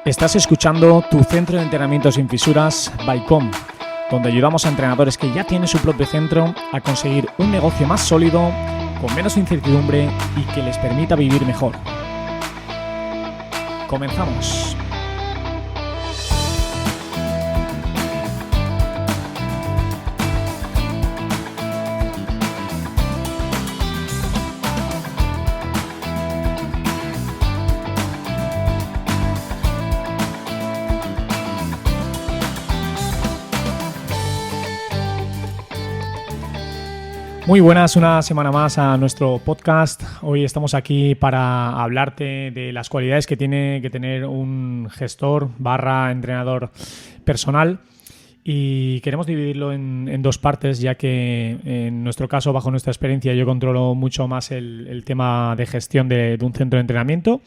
Estás escuchando Tu Centro de Entrenamiento Sin Fisuras by Com, donde ayudamos a entrenadores que ya tienen su propio centro a conseguir un negocio más sólido, con menos incertidumbre y que les permita vivir mejor. Comenzamos. Muy buenas, una semana más a nuestro podcast. Hoy estamos aquí para hablarte de las cualidades que tiene que tener un gestor / entrenador personal. Y queremos dividirlo en dos partes, ya que en nuestro caso, bajo nuestra experiencia, yo controlo mucho más el tema de gestión de un centro de entrenamiento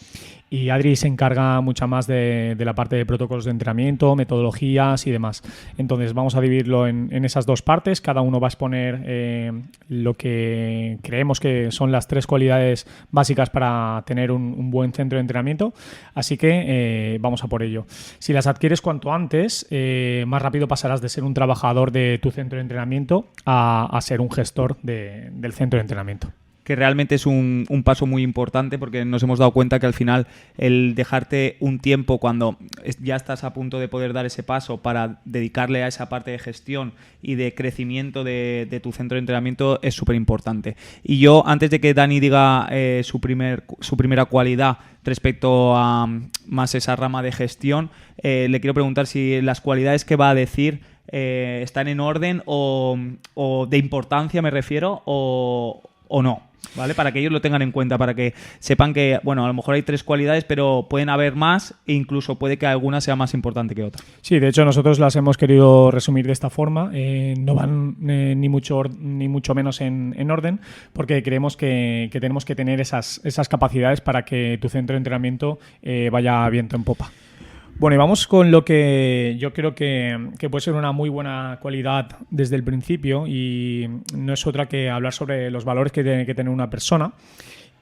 y Adri se encarga mucho más de la parte de protocolos de entrenamiento, metodologías y demás. Entonces vamos a dividirlo en esas dos partes. Cada uno va a exponer lo que creemos que son las 3 cualidades básicas para tener un buen centro de entrenamiento. Así que vamos a por ello. Si las adquieres cuanto antes, más rápido pasarás de ser un trabajador de tu centro de entrenamiento a ser un gestor del centro de entrenamiento. Que realmente es un paso muy importante, porque nos hemos dado cuenta que al final el dejarte un tiempo cuando ya estás a punto de poder dar ese paso para dedicarle a esa parte de gestión y de crecimiento de tu centro de entrenamiento es súper importante. Y yo, antes de que Dani diga su primera cualidad respecto a más esa rama de gestión, le quiero preguntar si las cualidades que va a decir están en orden o de importancia, me refiero, o no, ¿vale? Para que ellos lo tengan en cuenta, para que sepan que, bueno, a lo mejor hay 3 cualidades, pero pueden haber más e incluso puede que alguna sea más importante que otra. Sí, de hecho nosotros las hemos querido resumir de esta forma. No van ni mucho menos en orden, porque creemos que tenemos que tener esas capacidades para que tu centro de entrenamiento vaya viento en popa. Bueno, y vamos con lo que yo creo que puede ser una muy buena cualidad desde el principio, y no es otra que hablar sobre los valores que tiene que tener una persona.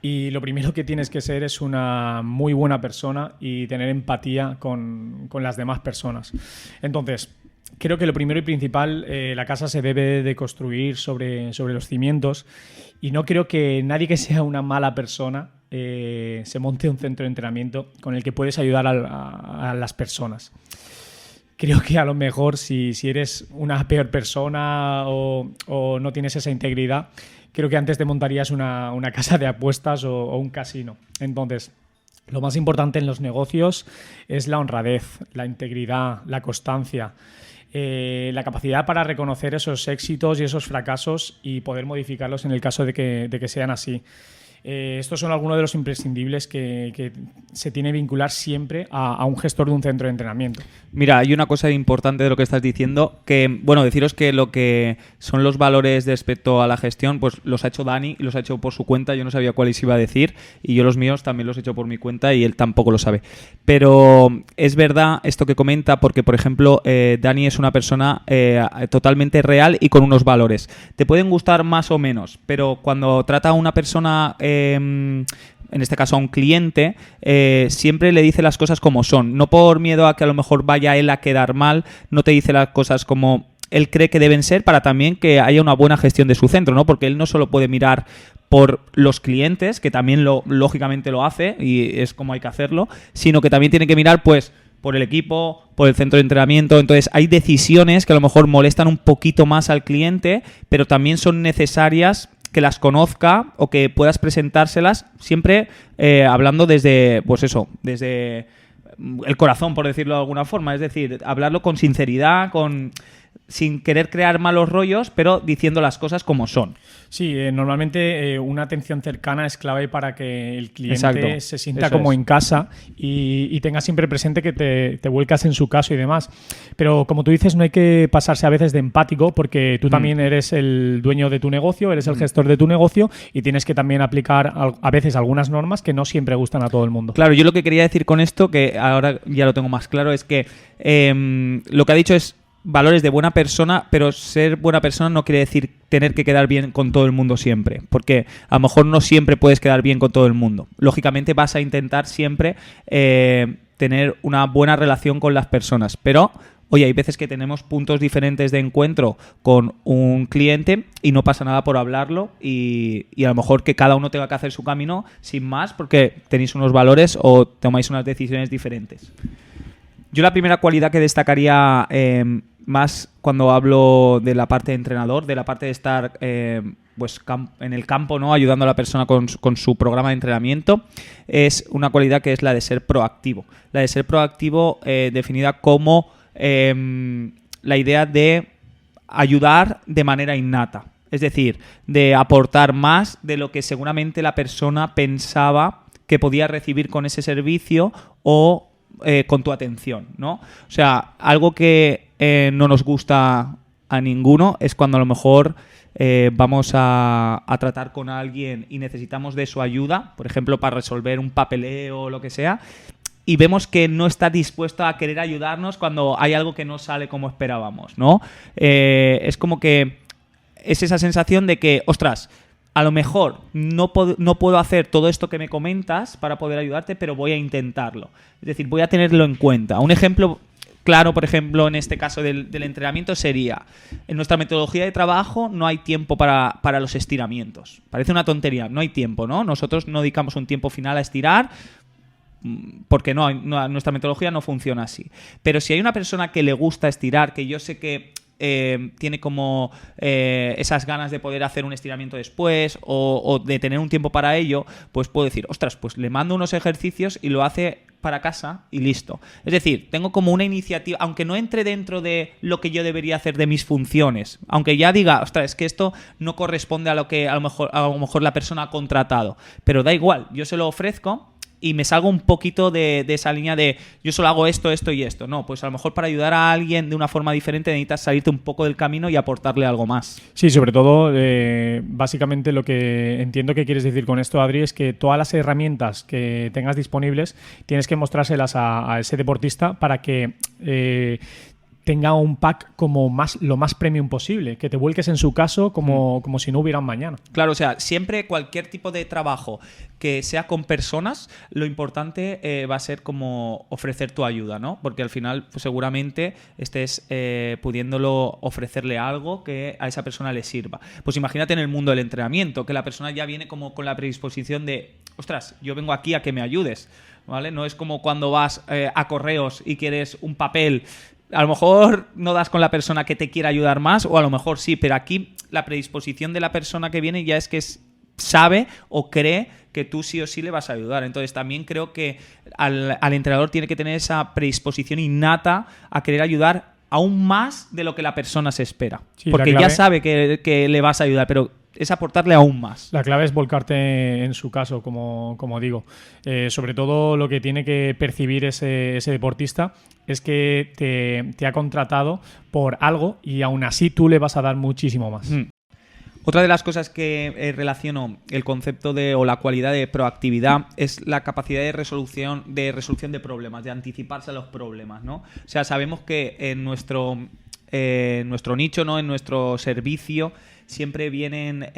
Y lo primero que tienes que ser es una muy buena persona y tener empatía con las demás personas. Entonces, creo que lo primero y principal, la casa se debe de construir sobre los cimientos, y no creo que nadie que sea una mala persona se monte un centro de entrenamiento con el que puedes ayudar a las personas. Creo que a lo mejor si eres una peor persona o no tienes esa integridad, creo que antes te montarías una casa de apuestas o un casino. Entonces, lo más importante en los negocios es la honradez, la integridad, la constancia, la capacidad para reconocer esos éxitos y esos fracasos y poder modificarlos en el caso de que sean así. Estos son algunos de los imprescindibles que se tiene que vincular siempre a un gestor de un centro de entrenamiento. Mira, hay una cosa importante de lo que estás diciendo, que, bueno, deciros que lo que son los valores respecto a la gestión, pues los ha hecho Dani, los ha hecho por su cuenta. Yo no sabía cuáles iba a decir, y yo los míos también los he hecho por mi cuenta y él tampoco lo sabe. Pero es verdad esto que comenta, porque, por ejemplo, Dani es una persona totalmente real y con unos valores. Te pueden gustar más o menos, pero cuando trata a una persona, en este caso a un cliente, siempre le dice las cosas como son, no por miedo a que a lo mejor vaya él a quedar mal. No te dice las cosas como él cree que deben ser, para también que haya una buena gestión de su centro, ¿no? Porque él no solo puede mirar por los clientes, que también lógicamente lo hace y es como hay que hacerlo, sino que también tiene que mirar, pues, por el equipo, por el centro de entrenamiento. Entonces hay decisiones que a lo mejor molestan un poquito más al cliente, pero también son necesarias que las conozca o que puedas presentárselas, siempre hablando desde, pues eso, desde el corazón, por decirlo de alguna forma. Es decir, hablarlo con sinceridad, sin querer crear malos rollos, pero diciendo las cosas como son. Sí, normalmente una atención cercana es clave para que el cliente se sienta como en casa y tenga siempre presente que te vuelcas en su caso y demás. Pero como tú dices, no hay que pasarse a veces de empático, porque tú también eres el dueño de tu negocio, eres el gestor de tu negocio, y tienes que también aplicar a veces algunas normas que no siempre gustan a todo el mundo. Claro, yo lo que quería decir con esto, que ahora ya lo tengo más claro, es que lo que ha dicho es valores de buena persona, pero ser buena persona no quiere decir tener que quedar bien con todo el mundo siempre, porque a lo mejor no siempre puedes quedar bien con todo el mundo. Lógicamente vas a intentar siempre tener una buena relación con las personas. Pero, oye, hay veces que tenemos puntos diferentes de encuentro con un cliente y no pasa nada por hablarlo y a lo mejor que cada uno tenga que hacer su camino sin más porque tenéis unos valores o tomáis unas decisiones diferentes. Yo la primera cualidad que destacaría más cuando hablo de la parte de entrenador, de la parte de estar pues en el campo, ¿no? Ayudando a la persona con su programa de entrenamiento, es una cualidad que es la de ser proactivo. La de ser proactivo definida como la idea de ayudar de manera innata. Es decir, de aportar más de lo que seguramente la persona pensaba que podía recibir con ese servicio o con tu atención, ¿no? O sea, algo que no nos gusta a ninguno es cuando a lo mejor vamos a tratar con alguien y necesitamos de su ayuda, por ejemplo, para resolver un papeleo o lo que sea, y vemos que no está dispuesto a querer ayudarnos cuando hay algo que no sale como esperábamos, ¿no? Es como que es esa sensación de que, ostras, a lo mejor no puedo hacer todo esto que me comentas para poder ayudarte, pero voy a intentarlo. Es decir, voy a tenerlo en cuenta. Un ejemplo claro, por ejemplo, en este caso del entrenamiento sería, en nuestra metodología de trabajo no hay tiempo para los estiramientos. Parece una tontería, no hay tiempo, ¿no? Nosotros no dedicamos un tiempo final a estirar porque nuestra metodología no funciona así. Pero si hay una persona que le gusta estirar, que yo sé que tiene como esas ganas de poder hacer un estiramiento después o de tener un tiempo para ello, pues puedo decir, ostras, pues le mando unos ejercicios y lo hace para casa y listo. Es decir, tengo como una iniciativa, aunque no entre dentro de lo que yo debería hacer de mis funciones, aunque ya diga, ostras, es que esto no corresponde a lo que a lo mejor la persona ha contratado, pero da igual, yo se lo ofrezco y me salgo un poquito de esa línea de yo solo hago esto, esto y esto. No, pues a lo mejor para ayudar a alguien de una forma diferente necesitas salirte un poco del camino y aportarle algo más. Sí, sobre todo, básicamente lo que entiendo que quieres decir con esto, Adri, es que todas las herramientas que tengas disponibles tienes que mostrárselas a ese deportista para que tenga un pack como lo más premium posible, que te vuelques en su caso como si no hubiera un mañana. Claro, o sea, siempre cualquier tipo de trabajo que sea con personas, lo importante va a ser como ofrecer tu ayuda, ¿no? Porque al final pues, seguramente estés pudiéndolo ofrecerle algo que a esa persona le sirva. Pues imagínate en el mundo del entrenamiento, que la persona ya viene como con la predisposición de, ostras, yo vengo aquí a que me ayudes, ¿vale? No es como cuando vas a correos y quieres un papel. A lo mejor no das con la persona que te quiera ayudar más, o a lo mejor sí, pero aquí la predisposición de la persona que viene ya es que sabe o cree que tú sí o sí le vas a ayudar. Entonces también creo que al entrenador tiene que tener esa predisposición innata a querer ayudar aún más de lo que la persona se espera. Sí, porque ya sabe que le vas a ayudar, pero es aportarle aún más. La clave es volcarte en su caso, como digo. Sobre todo lo que tiene que percibir ese deportista es que te ha contratado por algo y aún así tú le vas a dar muchísimo más. Otra de las cosas que relaciono el concepto o la cualidad de proactividad es la capacidad de resolución de problemas, de anticiparse a los problemas, ¿no? O sea, sabemos que en nuestro nicho, ¿no? En nuestro servicio siempre vienen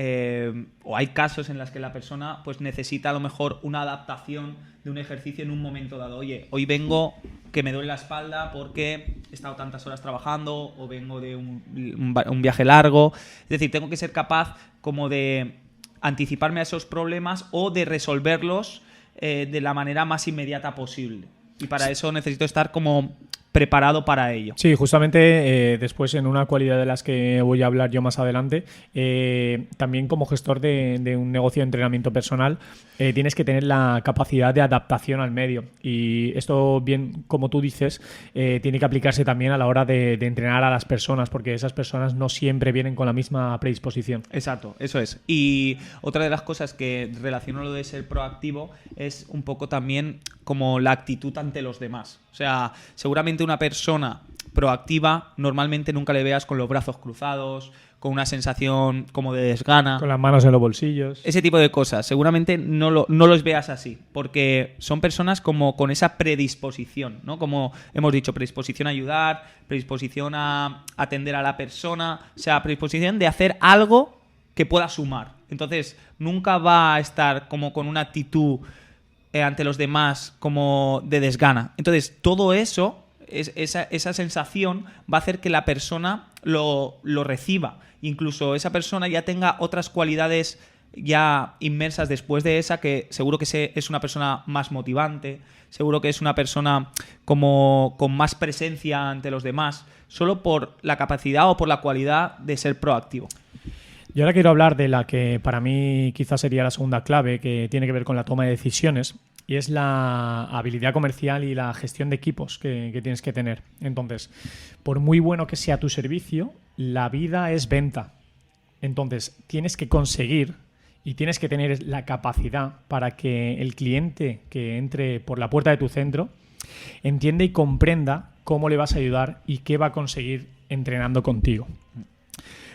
o hay casos en los que la persona pues necesita a lo mejor una adaptación de un ejercicio en un momento dado. Oye, hoy vengo que me duele la espalda porque he estado tantas horas trabajando o vengo de un viaje largo. Es decir, tengo que ser capaz como de anticiparme a esos problemas o de resolverlos de la manera más inmediata posible. Y para eso necesito estar como preparado para ello. Sí, justamente después en una cualidad de las que voy a hablar yo más adelante, también como gestor de un negocio de entrenamiento personal, tienes que tener la capacidad de adaptación al medio. Y esto, bien como tú dices, tiene que aplicarse también a la hora de entrenar a las personas, porque esas personas no siempre vienen con la misma predisposición. Exacto, eso es. Y otra de las cosas que relaciono lo de ser proactivo es un poco también como la actitud ante los demás. O sea, seguramente una persona proactiva normalmente nunca le veas con los brazos cruzados, con una sensación como de desgana. Con las manos en los bolsillos. Ese tipo de cosas. Seguramente no los veas así, porque son personas como con esa predisposición, ¿no? Como hemos dicho, predisposición a ayudar, predisposición a atender a la persona, o sea, predisposición de hacer algo que pueda sumar. Entonces, nunca va a estar como con una actitud ante los demás como de desgana. Entonces, todo eso, esa sensación va a hacer que la persona lo reciba. Incluso esa persona ya tenga otras cualidades ya inmersas después de esa, que seguro que es una persona más motivante, seguro que es una persona como con más presencia ante los demás, solo por la capacidad o por la cualidad de ser proactivo. Y ahora quiero hablar de la que para mí quizás sería la segunda clave, que tiene que ver con la toma de decisiones, y es la habilidad comercial y la gestión de equipos que tienes que tener. Entonces, por muy bueno que sea tu servicio, la vida es venta. Entonces, tienes que conseguir y tienes que tener la capacidad para que el cliente que entre por la puerta de tu centro entienda y comprenda cómo le vas a ayudar y qué va a conseguir entrenando contigo.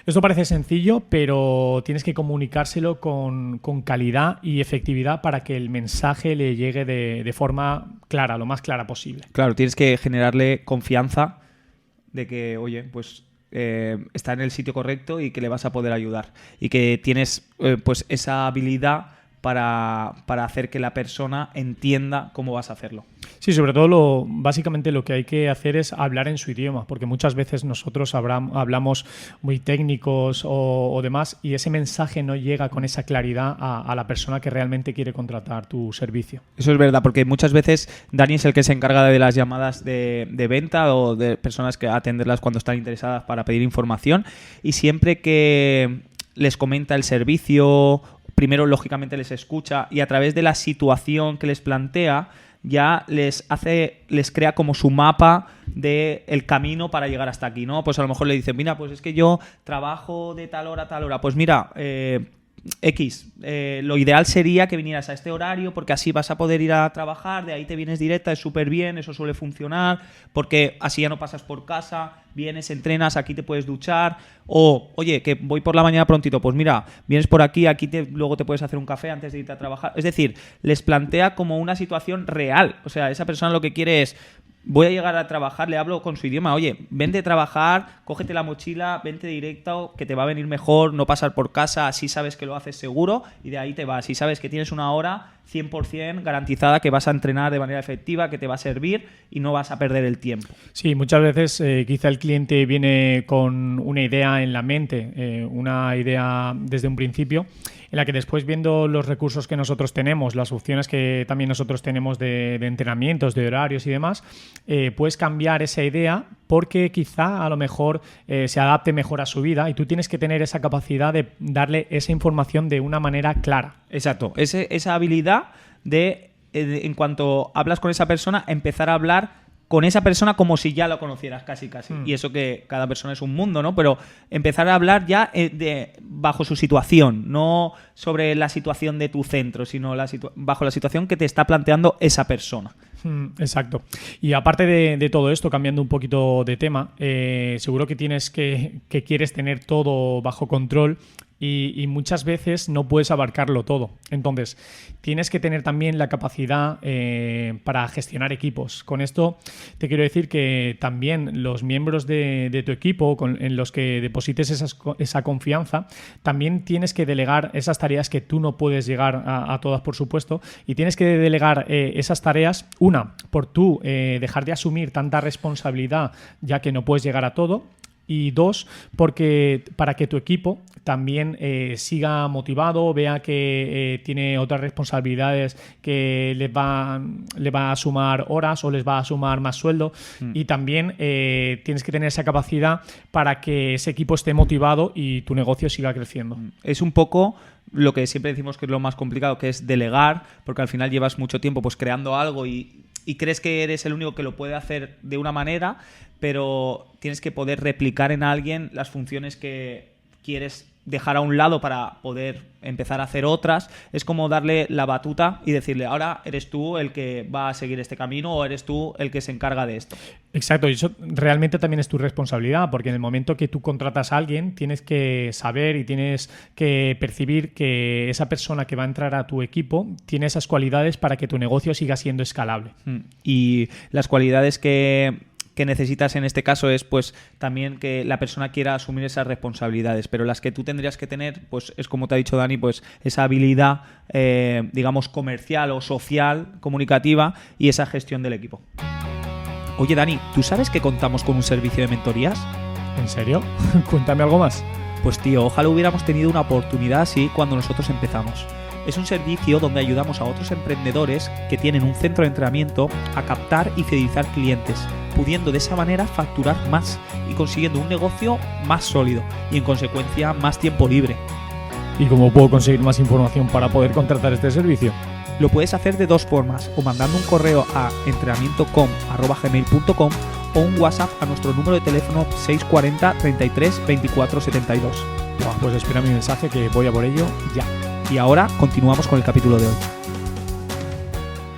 Esto parece sencillo, pero tienes que comunicárselo con calidad y efectividad para que el mensaje le llegue de forma clara, lo más clara posible. Claro, tienes que generarle confianza de que, oye, pues está en el sitio correcto y que le vas a poder ayudar. Y que tienes pues esa habilidad para hacer que la persona entienda cómo vas a hacerlo. Sí, sobre todo básicamente lo que hay que hacer es hablar en su idioma, porque muchas veces nosotros hablamos muy técnicos o demás y ese mensaje no llega con esa claridad a la persona que realmente quiere contratar tu servicio. Eso es verdad, porque muchas veces Dani es el que se encarga de las llamadas de venta o de personas que atenderlas cuando están interesadas para pedir información, y siempre que les comenta el servicio, primero lógicamente les escucha y a través de la situación que les plantea ya les crea como su mapa del camino para llegar hasta aquí, ¿no? Pues a lo mejor le dicen, mira, pues es que yo trabajo de tal hora a tal hora. Pues mira, lo ideal sería que vinieras a este horario porque así vas a poder ir a trabajar, de ahí te vienes directa, es súper bien, eso suele funcionar, porque así ya no pasas por casa, vienes, entrenas, aquí te puedes duchar, o oye, que voy por la mañana prontito, pues mira, vienes por aquí, luego te puedes hacer un café antes de irte a trabajar. Es decir, les plantea como una situación real, o sea, esa persona lo que quiere es, voy a llegar a trabajar, le hablo con su idioma, oye, vente a trabajar, cógete la mochila, vente directo, que te va a venir mejor no pasar por casa, así sabes que lo haces seguro y de ahí te vas. Y sabes que tienes una hora 100% garantizada que vas a entrenar de manera efectiva, que te va a servir y no vas a perder el tiempo. Sí, muchas veces quizá el cliente viene con una idea en la mente, una idea desde un principio, en la que después, viendo los recursos que nosotros tenemos, las opciones que también nosotros tenemos de entrenamientos, de horarios y demás, puedes cambiar esa idea porque quizá a lo mejor se adapte mejor a su vida y tú tienes que tener esa capacidad de darle esa información de una manera clara. Exacto, esa habilidad de en cuanto hablas con esa persona, empezar a hablar con esa persona como si ya lo conocieras casi. Y eso que cada persona es un mundo, ¿no? Pero empezar a hablar ya bajo su situación, no sobre la situación de tu centro, sino bajo la situación que te está planteando esa persona. Exacto. Y aparte de todo esto, cambiando un poquito de tema, seguro que quieres tener todo bajo control y muchas veces no puedes abarcarlo todo. Entonces, tienes que tener también la capacidad para gestionar equipos. Con esto te quiero decir que también los miembros de tu equipo en los que deposites esa confianza, también tienes que delegar esas tareas que tú no puedes llegar a todas, por supuesto, y tienes que delegar esas tareas, por tú dejar de asumir tanta responsabilidad ya que no puedes llegar a todo, y dos, porque para que tu equipo también siga motivado, vea que tiene otras responsabilidades que le va a sumar horas o les va a sumar más sueldo. Y también tienes que tener esa capacidad para que ese equipo esté motivado y tu negocio siga creciendo. Es un poco lo que siempre decimos que es lo más complicado, que es delegar, porque al final llevas mucho tiempo pues creando algo y crees que eres el único que lo puede hacer de una manera, pero tienes que poder replicar en alguien las funciones que quieres dejar a un lado para poder empezar a hacer otras. Es como darle la batuta y decirle, ahora eres tú el que va a seguir este camino o eres tú el que se encarga de esto. Exacto, y eso realmente también es tu responsabilidad, porque en el momento que tú contratas a alguien tienes que saber y tienes que percibir que esa persona que va a entrar a tu equipo tiene esas cualidades para que tu negocio siga siendo escalable. Y las cualidades que que necesitas en este caso es pues también que la persona quiera asumir esas responsabilidades, pero las que tú tendrías que tener pues es como te ha dicho Dani, pues esa habilidad digamos comercial o social, comunicativa y esa gestión del equipo. Oye Dani, ¿tú sabes que contamos con un servicio de mentorías? ¿En serio? Cuéntame algo más. Pues tío, ojalá hubiéramos tenido una oportunidad así cuando nosotros empezamos. Es un servicio donde ayudamos a otros emprendedores que tienen un centro de entrenamiento a captar y fidelizar clientes, pudiendo de esa manera facturar más y consiguiendo un negocio más sólido y en consecuencia más tiempo libre. ¿Y cómo puedo conseguir más información para poder contratar este servicio? Lo puedes hacer de dos formas, o mandando un correo a entrenamientocom@gmail.com o un WhatsApp a nuestro número de teléfono 640 33 24 72. Buah, pues espera mi mensaje que voy a por ello ya. Y ahora continuamos con el capítulo de hoy.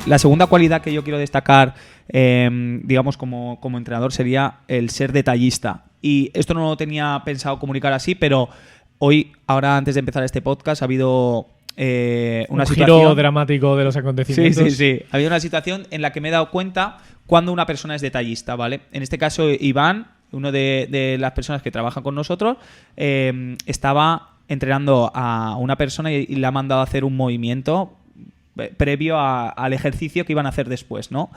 La segunda cualidad que yo quiero destacar, digamos, como entrenador sería el ser detallista. Y esto no lo tenía pensado comunicar así, pero hoy, ahora antes de empezar este podcast, ha habido una situación... giro dramático de los acontecimientos. Sí. Ha habido una situación en la que me he dado cuenta cuando una persona es detallista, ¿vale? En este caso, Iván, uno de las personas que trabaja con nosotros, estaba entrenando a una persona y le ha mandado a hacer un movimiento previo al ejercicio que iban a hacer después, ¿no?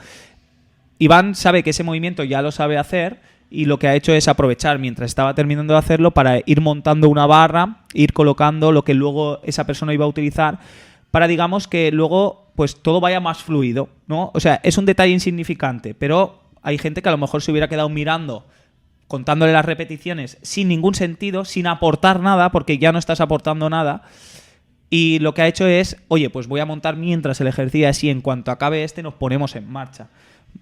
Iván sabe que ese movimiento ya lo sabe hacer y lo que ha hecho es aprovechar mientras estaba terminando de hacerlo para ir montando una barra, ir colocando lo que luego esa persona iba a utilizar para, digamos, que luego pues todo vaya más fluido, ¿no? O sea, es un detalle insignificante, pero hay gente que a lo mejor se hubiera quedado mirando, contándole las repeticiones sin ningún sentido, sin aportar nada, porque ya no estás aportando nada. Y lo que ha hecho es, oye, pues voy a montar mientras el ejercicio, así en cuanto acabe nos ponemos en marcha,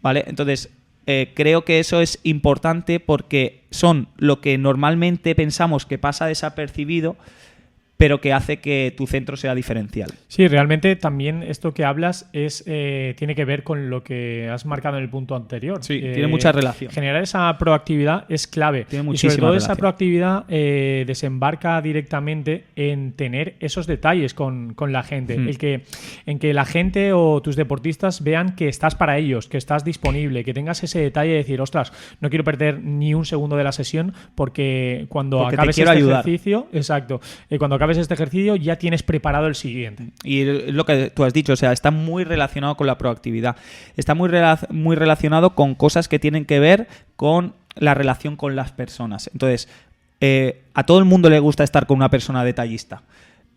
¿vale? Entonces, creo que eso es importante porque son lo que normalmente pensamos que pasa desapercibido, pero que hace que tu centro sea diferencial. Sí, realmente también esto que hablas tiene que ver con lo que has marcado en el punto anterior. Sí, tiene mucha relación. Generar esa proactividad es clave. Tiene muchísima y sobre todo relación. esa proactividad desembarca directamente en tener esos detalles con la gente. En que la gente o tus deportistas vean que estás para ellos, que estás disponible, que tengas ese detalle de decir, ostras, no quiero perder ni un segundo de la sesión porque cuando acabes este ejercicio, exacto, cuando acabes este ejercicio ya tienes preparado el siguiente. Y es lo que tú has dicho, o sea, está muy relacionado con la proactividad. Está muy relacionado con cosas que tienen que ver con la relación con las personas. Entonces, a todo el mundo le gusta estar con una persona detallista.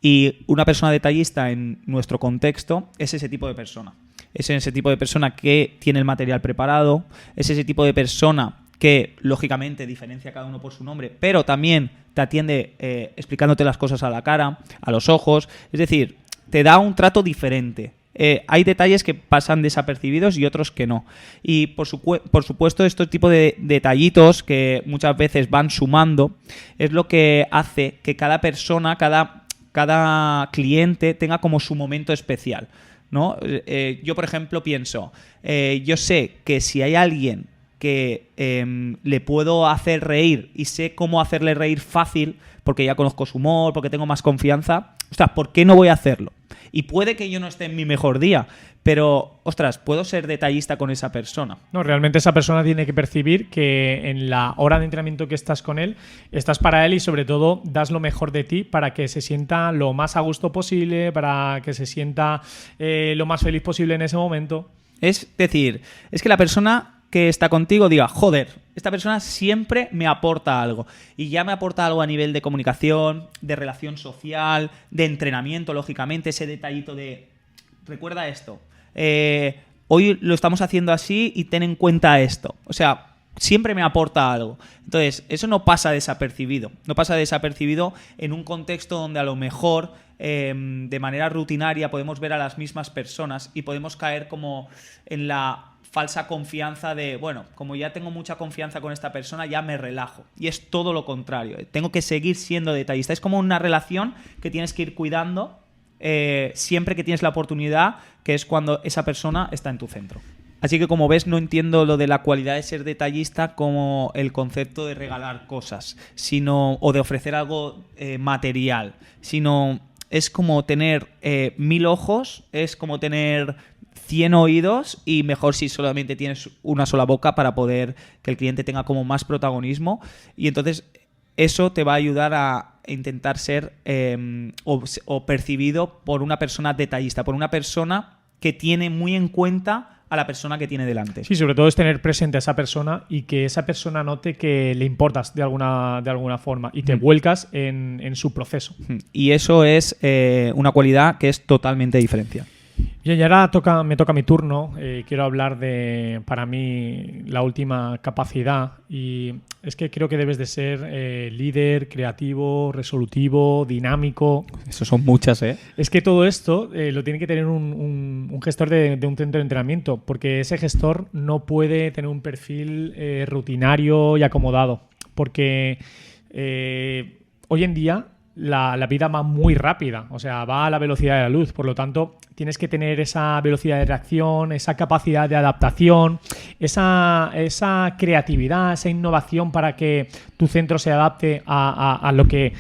Y una persona detallista en nuestro contexto es ese tipo de persona. Es ese tipo de persona que tiene el material preparado, es ese tipo de persona que lógicamente diferencia a cada uno por su nombre, pero también te atiende explicándote las cosas a la cara, a los ojos, es decir, te da un trato diferente. Hay detalles que pasan desapercibidos y otros que no. Y por supuesto, este tipo de detallitos que muchas veces van sumando es lo que hace que cada persona, cada cliente tenga como su momento especial, ¿no? Yo, por ejemplo, pienso, yo sé que si hay alguien que le puedo hacer reír y sé cómo hacerle reír fácil porque ya conozco su humor, porque tengo más confianza, ostras, ¿por qué no voy a hacerlo? Y puede que yo no esté en mi mejor día, pero, ostras, puedo ser detallista con esa persona. No, realmente esa persona tiene que percibir que en la hora de entrenamiento que estás con él, estás para él y sobre todo das lo mejor de ti para que se sienta lo más a gusto posible, para que se sienta lo más feliz posible en ese momento. Es decir, es que la persona que está contigo diga, joder, esta persona siempre me aporta algo. Y ya me aporta algo a nivel de comunicación, de relación social, de entrenamiento, lógicamente, ese detallito de, recuerda esto, hoy lo estamos haciendo así y ten en cuenta esto. O sea, siempre me aporta algo. Entonces, eso no pasa desapercibido. No pasa desapercibido en un contexto donde a lo mejor de manera rutinaria podemos ver a las mismas personas y podemos caer como en la falsa confianza de, bueno, como ya tengo mucha confianza con esta persona, ya me relajo. Y es todo lo contrario. Tengo que seguir siendo detallista. Es como una relación que tienes que ir cuidando siempre que tienes la oportunidad, que es cuando esa persona está en tu centro. Así que, como ves, no entiendo lo de la cualidad de ser detallista como el concepto de regalar cosas, o de ofrecer algo material, sino es como tener 1000 ojos, es como tener 100 oídos y mejor si solamente tienes una sola boca para poder que el cliente tenga como más protagonismo. Y entonces eso te va a ayudar a intentar ser o percibido por una persona detallista, por una persona que tiene muy en cuenta a la persona que tiene delante. Sí, sobre todo es tener presente a esa persona y que esa persona note que le importas de alguna forma y te vuelcas en su proceso. Y eso es una cualidad que es totalmente diferencial. Bien, y ahora me toca mi turno. Quiero hablar de, para mí, la última capacidad, y es que creo que debes de ser líder, creativo, resolutivo, dinámico. Eso son muchas, ¿eh? Es que todo esto lo tiene que tener un gestor de un centro de entrenamiento, porque ese gestor no puede tener un perfil rutinario y acomodado, porque hoy en día la vida va muy rápida, o sea, va a la velocidad de la luz, por lo tanto tienes que tener esa velocidad de reacción, esa capacidad de adaptación, esa creatividad, esa innovación para que tu centro se adapte a lo que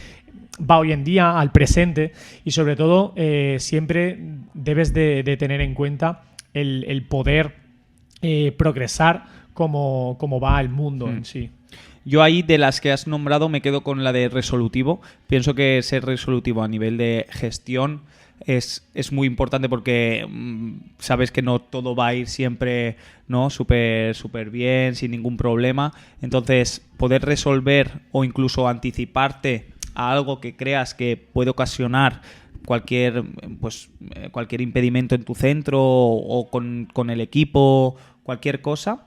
va hoy en día, al presente, y sobre todo siempre debes de tener en cuenta el poder progresar como va el mundo en sí. Yo ahí, de las que has nombrado, me quedo con la de resolutivo. Pienso que ser resolutivo a nivel de gestión es muy importante, porque sabes que no todo va a ir siempre, ¿no?, súper bien, sin ningún problema. Entonces, poder resolver o incluso anticiparte a algo que creas que puede ocasionar cualquier impedimento en tu centro o con el equipo, cualquier cosa,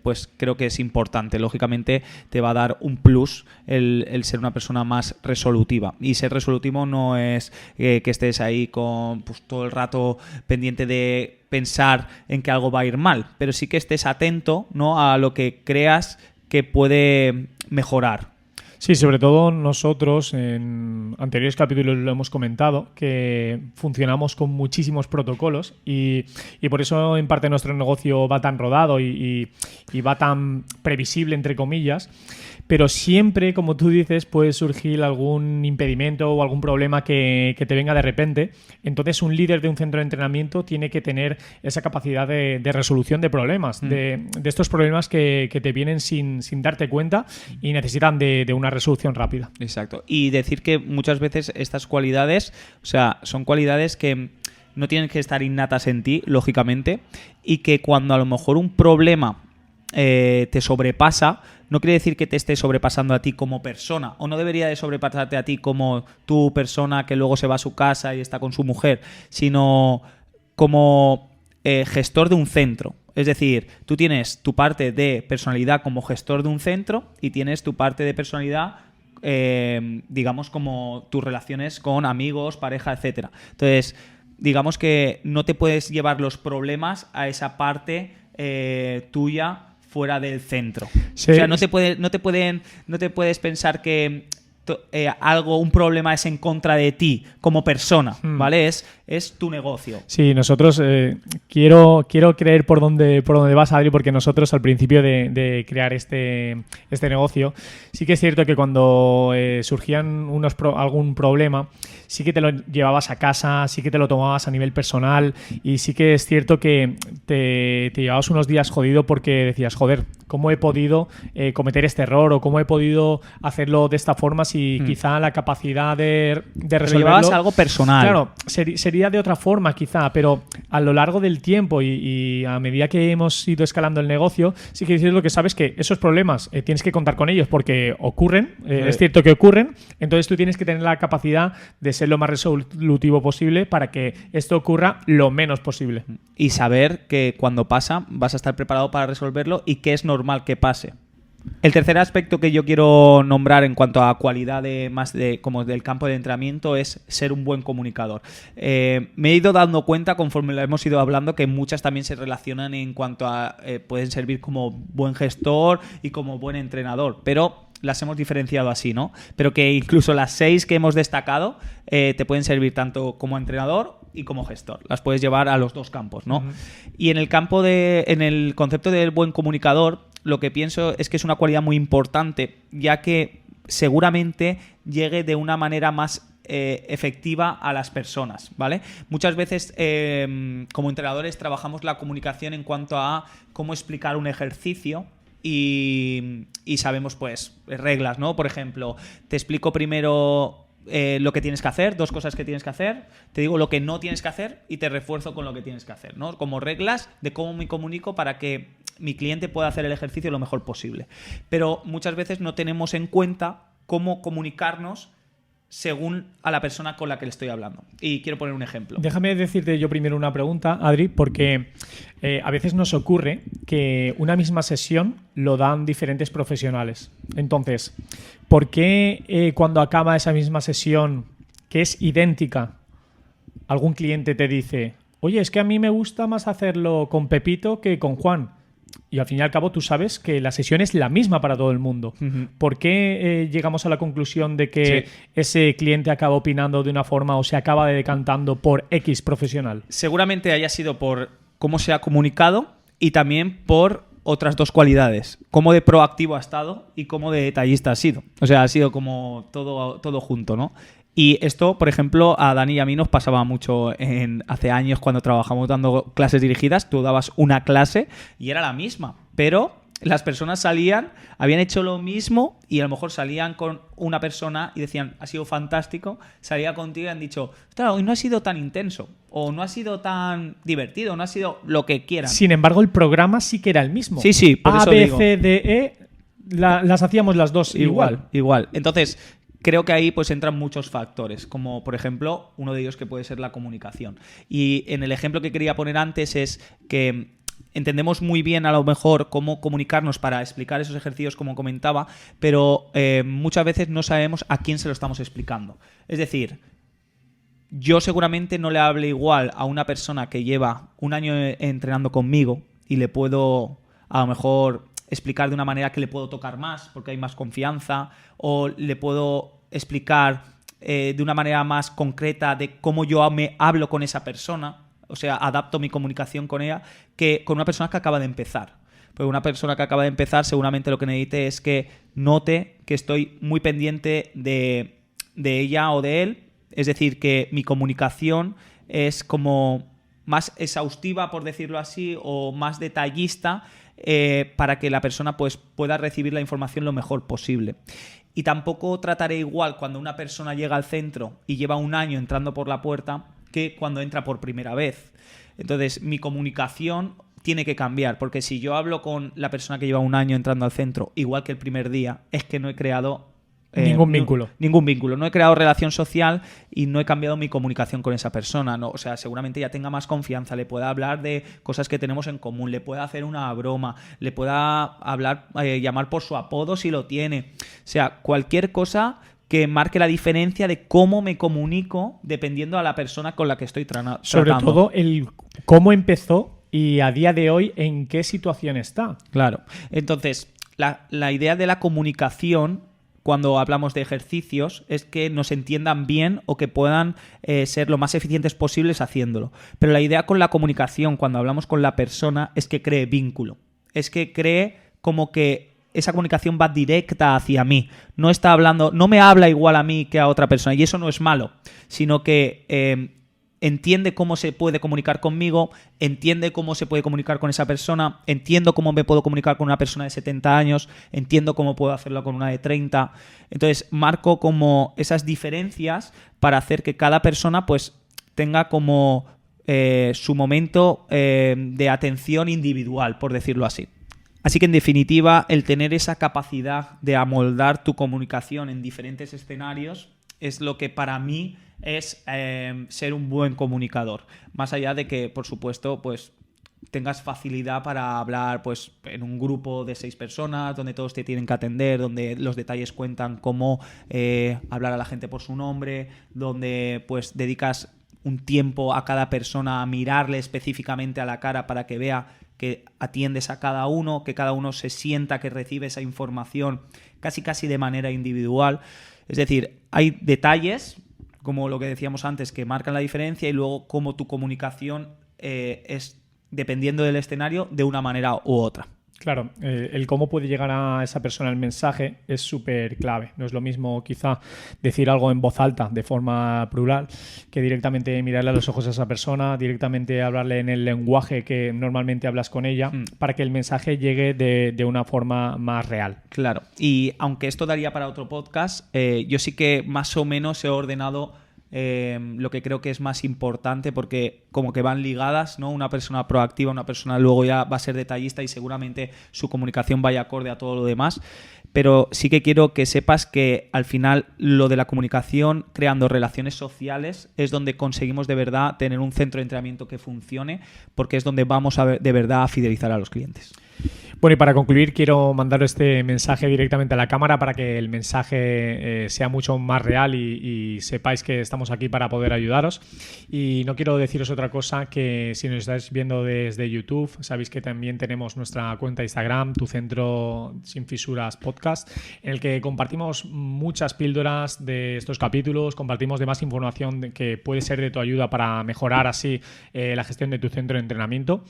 pues creo que es importante. Lógicamente te va a dar un plus el ser una persona más resolutiva, y ser resolutivo no es que estés ahí con todo el rato pendiente de pensar en que algo va a ir mal, pero sí que estés atento, ¿no?, a lo que creas que puede mejorar. Sí, sobre todo nosotros en anteriores capítulos lo hemos comentado, que funcionamos con muchísimos protocolos y por eso en parte nuestro negocio va tan rodado y va tan previsible, entre comillas, pero siempre, como tú dices, puede surgir algún impedimento o algún problema que te venga de repente. Entonces un líder de un centro de entrenamiento tiene que tener esa capacidad de resolución de problemas, de estos problemas que te vienen sin darte cuenta y necesitan de una resolución rápida. Exacto. Y decir que muchas veces estas cualidades, o sea, son cualidades que no tienen que estar innatas en ti, lógicamente, y que cuando a lo mejor un problema te sobrepasa, no quiere decir que te esté sobrepasando a ti como persona, o no debería de sobrepasarte a ti como tu persona que luego se va a su casa y está con su mujer, sino como gestor de un centro. Es decir, tú tienes tu parte de personalidad como gestor de un centro y tienes tu parte de personalidad, digamos, como tus relaciones con amigos, pareja, etcétera. Entonces, digamos que no te puedes llevar los problemas a esa parte tuya fuera del centro. Sí. O sea, no te puedes pensar que un problema es en contra de ti como persona, ¿vale? Es tu negocio. Sí, nosotros quiero creer por dónde vas, Adri, porque nosotros al principio de crear este negocio, sí que es cierto que cuando surgían algún problema, sí que te lo llevabas a casa, sí que te lo tomabas a nivel personal, y sí que es cierto que te llevabas unos días jodido porque decías, joder, ¿cómo he podido cometer este error? O ¿cómo he podido hacerlo de esta forma si quizá la capacidad de resolverlo... Pero llevabas algo personal. Claro, sería de otra forma quizá, pero a lo largo del tiempo y a medida que hemos ido escalando el negocio, sí que es cierto que sabes que esos problemas tienes que contar con ellos porque ocurren, es cierto que ocurren, entonces tú tienes que tener la capacidad de ser lo más resolutivo posible para que esto ocurra lo menos posible. Y saber que cuando pasa vas a estar preparado para resolverlo y que es normal que pase. El tercer aspecto que yo quiero nombrar en cuanto a cualidad como del campo de entrenamiento es ser un buen comunicador. Me he ido dando cuenta conforme lo hemos ido hablando que muchas también se relacionan en cuanto a pueden servir como buen gestor y como buen entrenador, pero las hemos diferenciado así, ¿no? Pero que incluso las 6 que hemos destacado te pueden servir tanto como entrenador y como gestor. Las puedes llevar a los dos campos, ¿no? Y en el concepto del buen comunicador, lo que pienso es que es una cualidad muy importante, ya que seguramente llegue de una manera más efectiva a las personas, ¿vale? Muchas veces como entrenadores trabajamos la comunicación en cuanto a cómo explicar un ejercicio y sabemos pues reglas, ¿no? Por ejemplo, te explico primero lo que tienes que hacer, 2 cosas que tienes que hacer, te digo lo que no tienes que hacer y te refuerzo con lo que tienes que hacer, ¿no? Como reglas de cómo me comunico para que mi cliente pueda hacer el ejercicio lo mejor posible. Pero muchas veces no tenemos en cuenta cómo comunicarnos según a la persona con la que le estoy hablando. Y quiero poner un ejemplo. Déjame decirte yo primero una pregunta, Adri, porque a veces nos ocurre que una misma sesión lo dan diferentes profesionales. Entonces, ¿por qué cuando acaba esa misma sesión, que es idéntica, algún cliente te dice, oye, es que a mí me gusta más hacerlo con Pepito que con Juan? Y al fin y al cabo tú sabes que la sesión es la misma para todo el mundo. Uh-huh. ¿Por qué llegamos a la conclusión de que ese cliente acaba opinando de una forma o se acaba decantando por X profesional? Seguramente haya sido por cómo se ha comunicado y también por otras 2 cualidades. Cómo de proactivo ha estado y cómo de detallista ha sido. O sea, ha sido como todo junto, ¿no? Y esto, por ejemplo, a Dani y a mí nos pasaba mucho hace años cuando trabajamos dando clases dirigidas. Tú dabas una clase y era la misma, pero las personas salían, habían hecho lo mismo y a lo mejor salían con una persona y decían, ha sido fantástico, salía contigo y han dicho, claro, hoy no ha sido tan intenso o no ha sido tan divertido, no ha sido lo que quieran. Sin embargo, el programa sí que era el mismo. Sí, por eso B, digo. C, D, E, las hacíamos las dos igual. Entonces, creo que ahí pues entran muchos factores, como por ejemplo, uno de ellos que puede ser la comunicación. Y en el ejemplo que quería poner antes es que entendemos muy bien a lo mejor cómo comunicarnos para explicar esos ejercicios como comentaba, pero muchas veces no sabemos a quién se lo estamos explicando. Es decir, yo seguramente no le hable igual a una persona que lleva un año entrenando conmigo y le puedo a lo mejor explicar de una manera que le puedo tocar más porque hay más confianza, o le puedo explicar de una manera más concreta de cómo yo me hablo con esa persona, o sea, adapto mi comunicación con ella, que con una persona que acaba de empezar. Porque una persona que acaba de empezar seguramente lo que necesite es que note que estoy muy pendiente de ella o de él, es decir, que mi comunicación es como más exhaustiva, por decirlo así, o más detallista, para que la persona pues pueda recibir la información lo mejor posible. Y tampoco trataré igual cuando una persona llega al centro y lleva un año entrando por la puerta que cuando entra por primera vez. Entonces, mi comunicación tiene que cambiar, porque si yo hablo con la persona que lleva un año entrando al centro igual que el primer día, es que no he creado ningún vínculo. Ningún vínculo. No he creado relación social y no he cambiado mi comunicación con esa persona, ¿no? O sea, seguramente ya tenga más confianza, le pueda hablar de cosas que tenemos en común, le pueda hacer una broma, le pueda hablar, llamar por su apodo si lo tiene. O sea, cualquier cosa que marque la diferencia de cómo me comunico dependiendo a la persona con la que estoy tratando. Sobre todo el cómo empezó y a día de hoy en qué situación está. Claro. Entonces, la idea de la comunicación cuando hablamos de ejercicios es que nos entiendan bien o que puedan ser lo más eficientes posibles haciéndolo. Pero la idea con la comunicación, cuando hablamos con la persona, es que cree vínculo. Es que cree como que esa comunicación va directa hacia mí. No está hablando, no me habla igual a mí que a otra persona. Y eso no es malo, sino que entiende cómo se puede comunicar conmigo, entiende cómo se puede comunicar con esa persona, entiendo cómo me puedo comunicar con una persona de 70 años, entiendo cómo puedo hacerlo con una de 30. Entonces, marco como esas diferencias para hacer que cada persona pues tenga como su momento de atención individual, por decirlo así. Así que, en definitiva, el tener esa capacidad de amoldar tu comunicación en diferentes escenarios es lo que para mí es ser un buen comunicador. Más allá de que, por supuesto, pues tengas facilidad para hablar pues en un grupo de 6 personas, donde todos te tienen que atender, donde los detalles cuentan, cómo hablar a la gente por su nombre, donde pues dedicas un tiempo a cada persona a mirarle específicamente a la cara para que vea que atiendes a cada uno, que cada uno se sienta que recibe esa información casi de manera individual. Es decir, hay detalles, como lo que decíamos antes, que marcan la diferencia, y luego cómo tu comunicación es, dependiendo del escenario, de una manera u otra. Claro, el cómo puede llegar a esa persona el mensaje es súper clave. No es lo mismo quizá decir algo en voz alta de forma plural que directamente mirarle a los ojos a esa persona, directamente hablarle en el lenguaje que normalmente hablas con ella para que el mensaje llegue de una forma más real. Claro, y aunque esto daría para otro podcast, yo sí que más o menos he ordenado lo que creo que es más importante, porque como que van ligadas, ¿no? Una persona proactiva, una persona luego ya va a ser detallista y seguramente su comunicación vaya acorde a todo lo demás. Pero sí que quiero que sepas que al final lo de la comunicación, creando relaciones sociales, es donde conseguimos de verdad tener un centro de entrenamiento que funcione, porque es donde vamos de verdad a fidelizar a los clientes. Bueno, y para concluir, quiero mandar este mensaje directamente a la cámara para que el mensaje sea mucho más real y sepáis que estamos aquí para poder ayudaros. Y no quiero deciros otra cosa que si nos estáis viendo desde YouTube, sabéis que también tenemos nuestra cuenta de Instagram, Tu Centro Sin Fisuras Podcast, en el que compartimos muchas píldoras de estos capítulos, compartimos demás información que puede ser de tu ayuda para mejorar así la gestión de tu centro de entrenamiento.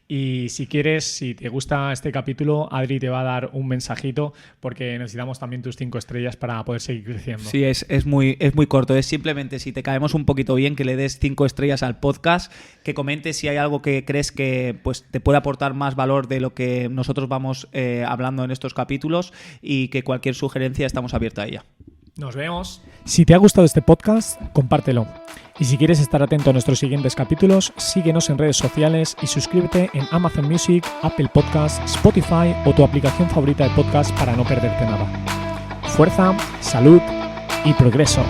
Y si quieres, si te gusta este capítulo, Adri te va a dar un mensajito porque necesitamos también tus 5 estrellas para poder seguir creciendo. Sí, es muy corto. Es simplemente, si te caemos un poquito bien, que le des 5 estrellas al podcast, que comentes si hay algo que crees que pues, te puede aportar más valor de lo que nosotros vamos hablando en estos capítulos, y que cualquier sugerencia estamos abiertos a ella. Nos vemos. Si te ha gustado este podcast, compártelo. Y si quieres estar atento a nuestros siguientes capítulos, síguenos en redes sociales y suscríbete en Amazon Music, Apple Podcasts, Spotify o tu aplicación favorita de podcast para no perderte nada. Fuerza, salud y progreso.